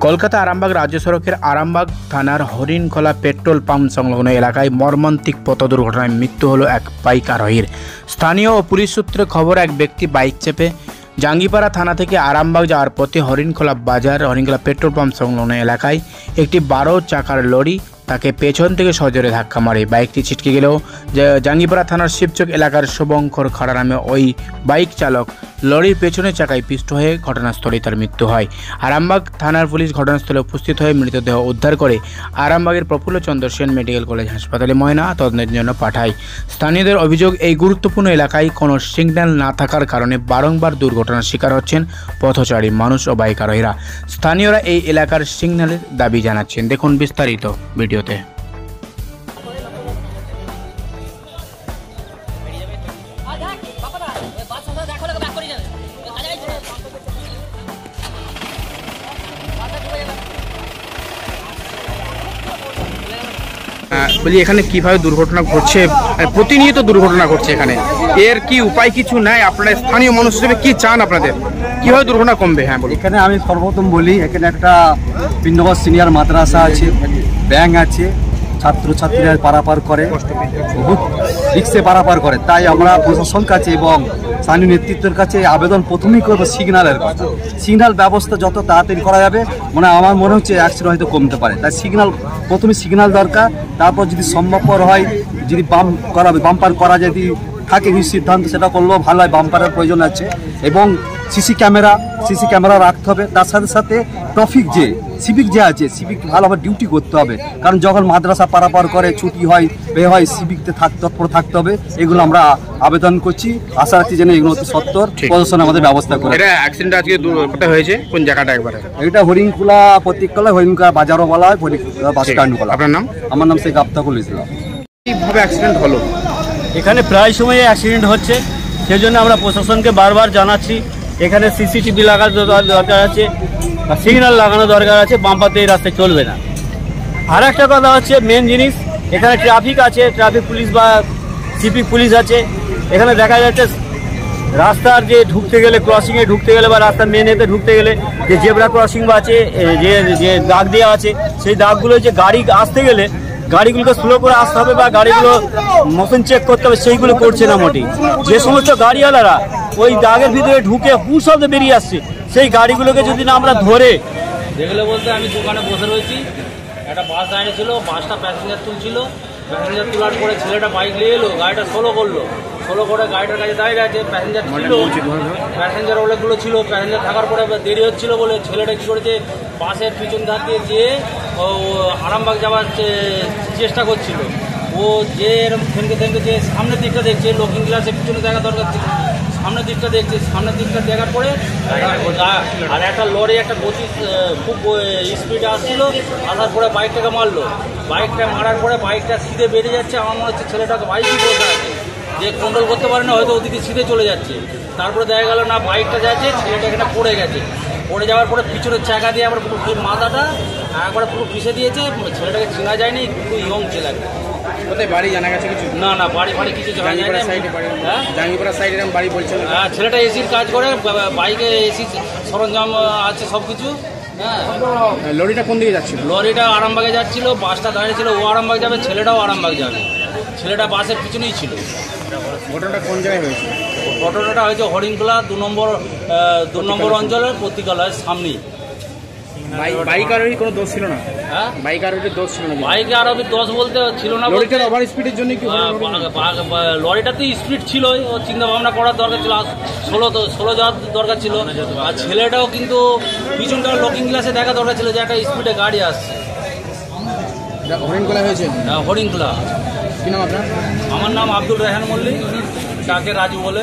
কলকাতা আরামবাগ রাজ্য সড়কের আরামবাগ থানার হরিণখোলা পেট্রোল পাম্প সংলগ্ন এলাকায় মর্মান্তিক পথ দুর্ঘটনায় মৃত্যু হলো এক বাইক আরোহীর। স্থানীয় ও পুলিশ সূত্রে খবর, এক ব্যক্তি বাইক চেপে জাঙ্গিপাড়া থানা থেকে আরামবাগ যাওয়ার পথে হরিণখোলা পেট্রোল পাম্প সংলগ্ন এলাকায় একটি 12 চাকার লরি তাকে পেছন থেকে সজোরে ধাক্কা মারে। বাইকটি ছিটকে গেলেও জাঙ্গিপাড়া থানার শিবচক এলাকার শুভঙ্কর খাড়া নামে ওই বাইক চালক লরির পেছনের চাকায় পিষ্ট হয়ে ঘটনাস্থলেই তার মৃত্যু হয়। আরামবাগ থানার পুলিশ ঘটনাস্থলে উপস্থিত হয়ে মৃতদেহ উদ্ধার করে আরামবাগের প্রফুল্লচন্দ্র সেন মেডিকেল কলেজ হাসপাতালে ময়না তদন্তের জন্য পাঠায়। স্থানীয়দের অভিযোগ, এই গুরুত্বপূর্ণ এলাকায় কোনো সিগন্যাল না থাকার কারণে বারংবার দুর্ঘটনার শিকার হচ্ছেন পথচারী মানুষ ও বাইক আরোহীরা। স্থানীয়রা এই এলাকার সিগন্যালের দাবি জানাচ্ছেন। দেখুন বিস্তারিত ভিডিওতে। বলি, এখানে কিভাবে দুর্ঘটনা ঘটছে? প্রতিনিয়ত দুর্ঘটনা ঘটছে এখানে, এর কি উপায় কিছু নাই? আপনারা স্থানীয় মানুষ হিসেবে কি চান? আপনাদের কিভাবে দুর্ঘটনা কমবে? হ্যাঁ বলি। এখানে আমি সর্বপ্রথম বলি, এখানে একটা পিন্ডগঞ্জ সিনিয়র মাদ্রাসা আছে, ব্যাংক আছে, ছাত্রছাত্রীরা পারাপার করে, বহুত রিক্সে পারাপার করে। তাই আমরা প্রশাসন কাছে এবং স্থানীয় নেতৃত্বের কাছে আবেদন প্রথমেই করবো সিগন্যালের কথা। সিগন্যাল ব্যবস্থা যত তাড়াতাড়ি করা যাবে, আমার মনে হচ্ছে অ্যাক্সিডেন্ট হয়তো কমতে পারে। তাই প্রথমে সিগন্যাল দরকার। তারপর যদি সম্ভবপর হয়, যদি বাম্পার করা যদি থাকে সিদ্ধান্ত, সেটা করলেও ভালো হয়। বাম্পারের প্রয়োজন আছে এবং সিসি ক্যামেরা রাখতে হবে। তার সাথে সাথে সিভিক যে আছে, সিভিক ভালোভাবে ডিউটি করতে হবে। কারণ যখন মাদ্রাসা পারাপার করে, ছুটি হয়, সিভিকতে তৎপর থাকতে হবে। এগুলো আমরা আবেদন করছি, আশা রাখছি যেন এগুলো সত্তর প্রদর্শন আমাদের ব্যবস্থা করে। এটা অ্যাক্সিডেন্ট আজকে কোথায় হয়েছে? কোন জায়গাটা একবারে? এটা হরিণখোলা প্রতীককলা, হরিণখোলা বাজারও বলা হয়, বাস স্ট্যান্ড বলা। আপনার নাম? আমার নাম শেখ আফতাকুল ইসলাম। কিভাবে অ্যাক্সিডেন্ট হলো? এখানে প্রায় সময় অ্যাক্সিডেন্ট হচ্ছে, সেজন্য আমরা প্রশাসনকে বারবার জানাচ্ছি এখানে সিসিটিভি লাগানো দরকার আছে, সিগন্যাল লাগানো দরকার আছে। বাম্পারতে এই রাস্তায় চলবে না। আর একটা কথা হচ্ছে, মেন জিনিস, এখানে ট্রাফিক আছে, ট্রাফিক পুলিশ বা সিভিক পুলিশ আছে। এখানে দেখা যাচ্ছে রাস্তার যে ঢুকতে গেলে, ক্রসিংয়ে ঢুকতে গেলে বা রাস্তার মেন এতে ঢুকতে গেলে যে জেব্রা ক্রসিং বা আছে, যে দাগ দেওয়া আছে, সেই দাগগুলো যে গাড়ি আসতে গেলে গাড়িগুলোকে স্লো করে আসতে হবে বা গাড়িগুলো মোশন চেক করতে হবে, সেইগুলো করছে না মোটেই। যে সমস্ত গাড়িওয়ালারা ওই দাগের ভিতরে ঢুকে শব্দে বেরিয়ে আসছে, সেই গাড়িগুলোকে যদি না আমরা ধরে দেখলে বলতে, আমি দোকানে বসে রয়েছি, একটা বাস দাঁড়িয়ে ছিল, বাসটা প্যাসেঞ্জার তুলছিল। প্যাসেঞ্জার তোলার পরে ছেলেটা বাইক নিয়ে এলো, গাড়িটা সোলো করে গাড়িটার কাছে দাঁড়িয়ে আছে। প্যাসেঞ্জার অনেকগুলো ছিল। প্যাসেঞ্জার থাকার পরে দেরি হচ্ছিল বলে ছেলেটা কী করেছে, বাসের পিছন ধার দিয়ে যেয়ে আরামবাগ যাওয়ার চেষ্টা করছিল। ও যে এরকম থেমকে যে সামনের দিকটা দেখছে, লুকিং গ্লাসের পিছনে দেখা দরকার ছিল, সামনের দিকটা দেখছে। সামনের দিকটা দেখার পরে আর একটা লরি একটা গতি খুব স্পিডে আসছিল, আসার পরে বাইকটাকে মারলো। বাইকটা মারার পরে বাইকটা সিধে বেরিয়ে যাচ্ছে। আমার মনে হচ্ছে ছেলেটাকে বাইকই বসে আছে, যে কন্ট্রোল করতে পারে না, হয়তো ওদিকে সিধে চলে যাচ্ছে। তারপরে দেখা গেল না, বাইকটা যাচ্ছে, ছেলেটা এখানে পড়ে গেছে। পড়ে যাওয়ার পরে পিছনের চাকা দিয়ে আবার পুরো মাথাটা একবারে পুরো পিষে দিয়েছে। ছেলেটাকে চেনা যায়নি, খুব ইয়ং ছেলে। কোথায় বাড়ি জানা গেছে কিছু? না, বাড়ি কিছু জানা যায় না। জাঙ্গিপাড়া সাইডে বাড়ি বলছিল। হ্যাঁ, ছেলেটা এসির কাজ করে, বাইকে এসি সরঞ্জাম আছে সব কিছু। হ্যাঁ, লরিটা কোন দিকে যাচ্ছিল? লরিটা আরামবাগে যাচ্ছিল, বাসটা দাঁড়িয়ে ছিল, ও আরামবাগ যাবে, ছেলেটাও আরামবাগ যাবে। ছেলেটা বাসের পিছনেই ছিল। ঘটনাটা কোন জায়গায় হয়েছে? ঘটনাটা হয়েছে হরিণখোলা 2 নম্বর অঞ্চলের প্রতীকালয়ের সামনেই। বাইক আরোহী কোনো দোষ ছিল না? হ্যাঁ, বাইক আরোহীর দোষ ছিল না? বাইক আরোহীর দোষ বলতে ছিল না। লরিটার ওভার স্পিডের জন্য কি? লরিটাতে স্পিড ছিল, ও চিন্তা ভাবনা করার দরকার ছিল, 16 যাওয়ার দরকার ছিল। আর ছেলেটাও কিন্তু পিছনটা লুকিং গ্লাসে দেখা দরকার ছিল যে একটা স্পিডে গাড়ি আসছে। হরিণখোলা হয়েছে? হ্যাঁ, হরিণখোলা। কি নাম আপনার? আমার নাম আব্দুল রেহান মল্লিক, তাকে রাজু বলে।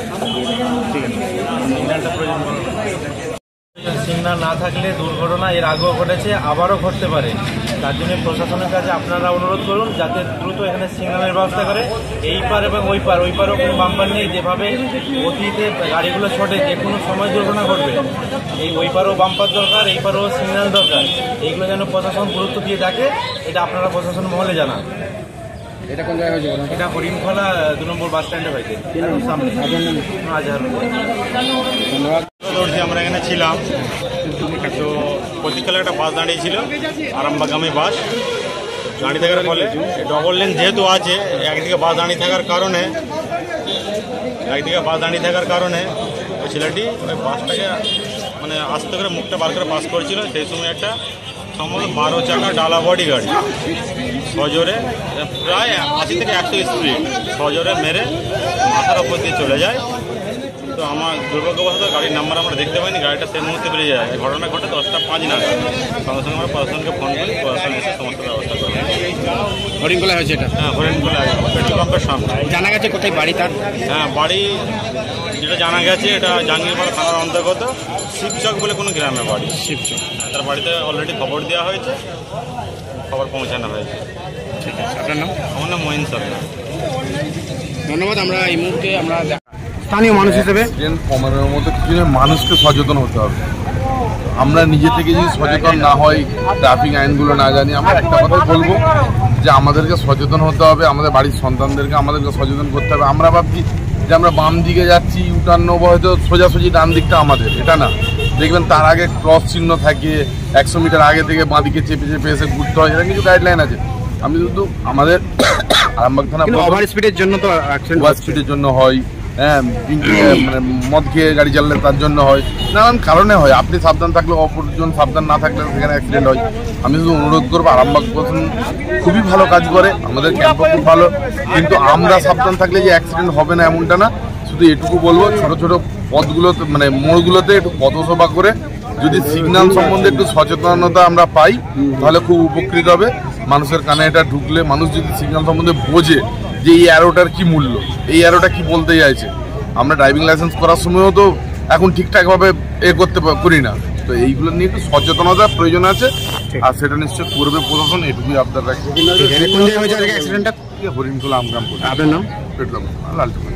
সিগন্যাল না থাকলে দুর্ঘটনা এর আগেও ঘটেছে, আবারও ঘটতে পারে। তার জন্য প্রশাসনের কাছে আপনারা অনুরোধ করুন যাতে দ্রুত এখানে সিগন্যালের ব্যবস্থা করে। এই পার এবং ওই পারও কোনো বাম্পার নেই। যেভাবে অতীতে গাড়িগুলো ছোটে, যে কোনো সময় দুর্ঘটনা ঘটবে। ওই পারও বাম্পার দরকার, এই পারও সিগন্যাল দরকার। এইগুলো যেন প্রশাসন গুরুত্ব দিয়ে দেখে, এটা আপনারা প্রশাসন মহলে জানান। এটা কোন জায়গায় হয়েছে? এটা হরিণখোলা 2 নম্বর বাস স্ট্যান্ডে হয়েছে। সামনে ধন্যবাদ। আমরা এখানে ছিলাম, তো প্রতীকতলা একটা বাস দাঁড়িয়েছিল, আরামবাগামী বাস। দাঁড়িয়ে থাকার ফলে ডবল লেন যেহেতু আছে, একদিকে বাস দাঁড়িয়ে থাকার কারণে ওই ছেলেটি ওই বাসটাকে মানে আস্তে করে মুখটা বার করে পাস করেছিল। সেই সময় একটা সম্ভবত 12 চাকা ডালা বডি গাড়ি সজোরে প্রায় 80 থেকে 100 স্পিড সজোরে মেরে মাথার ওপর দিয়ে চলে যায়। তো আমার দুর্ভাগ্যবশত গাড়ির নাম্বার আমরা দেখতে পাইনি, গাড়িটা সেই মুহূর্তে বেরিয়ে যায়। ঘটনা ঘটে 10টা 5 নাগাদ। সঙ্গে সঙ্গে আমরা প্রশাসনকে ফোন করি, প্রশাসন এসে সমস্ত ব্যবস্থা করে। হরিণখোলা হয়েছে এটা? হ্যাঁ, হরিণখোলা পেট্রোল পাম্পের সামনে। জানা গেছে কোথায় বাড়ি তার? হ্যাঁ, বাড়ি যেটা জানা গেছে এটা জাঙ্গিরপাড়া থানার অন্তর্গত শিবচক বলে কোনো গ্রামে বাড়ি। শিবচক। তার বাড়িতে অলরেডি খবর দেওয়া হয়েছে, খবর পৌঁছানো হয়েছে। ঠিক আছে, আপনার নাম? আমার নাম মহিন সরকার। ধন্যবাদ। আমরা এই মুহূর্তে স্থানীয় মানুষ হিসেবে কমানোর মতো কিছু নেই, মানুষকে সচেতন হতে হবে। আমরা নিজে থেকে যদি সচেতন না হই, ট্রাফিক আইনগুলো না জানি, আমরা একটা কথাই বলবো যে আমাদেরকে সচেতন হতে হবে, আমাদের বাড়ির সন্তানদেরকে আমাদেরকে সচেতন করতে হবে। আমরা ভাবছি যে আমরা বাম দিকে যাচ্ছি, ইউটার্ন নেবো, হয়তো সোজাসুজি ডান দিকটা আমাদের, এটা না। দেখবেন তার আগে ক্রস চিহ্ন থাকে, 100 মিটার আগে থেকে বাঁ দিকে চেপে চেপে এসে ঘুরতে হয়, এটা কিছু গাইডলাইন আছে। আমি শুধু আমাদের আরামবাগ থানা ওভার স্পিডের জন্য তো ওভার স্পিডের জন্য হয়, হ্যাঁ, মানে মদ খেয়ে গাড়ি চালালে তার জন্য হয়, নানান কারণে হয়। আপনি সাবধান থাকলে অপরজন সাবধান না থাকলে সেখানে অ্যাক্সিডেন্ট হয়। আমি শুধু অনুরোধ করবো, আরামবাগ প্রশাসন খুবই ভালো কাজ করে, আমাদের ক্যাম্পও খুব ভালো, কিন্তু আমরা সাবধান থাকলে যে অ্যাক্সিডেন্ট হবে না এমনটা না। শুধু এটুকু বলবো, ছোট ছোট পথগুলোতে মানে মোড়গুলোতে একটু পথসভা করে যদি সিগন্যাল সম্বন্ধে একটু সচেতনতা আমরা পাই, তাহলে খুব উপকৃত হবে। মানুষের কানে এটা ঢুকলে মানুষ যদি সিগন্যাল সম্বন্ধে বোঝে যে এই অ্যারোটার কি মূল্য, এই অ্যারোটা কি বলতে চাইছে। আমরা ড্রাইভিং লাইসেন্স করার সময়ও তো এখন ঠিকঠাকভাবে করি না, তো এইগুলো নিয়ে একটু সচেতনতা প্রয়োজন আছে, আর সেটা নিশ্চয় করবে প্রশাসন, এটুকুই আপনার রাখছে। কোন জায়গায় হয়েছে অ্যাক্সিডেন্টটা? হরিণখোলা আমগ্রাম। আপনার নাম? পেট্রোল লালটুকুন।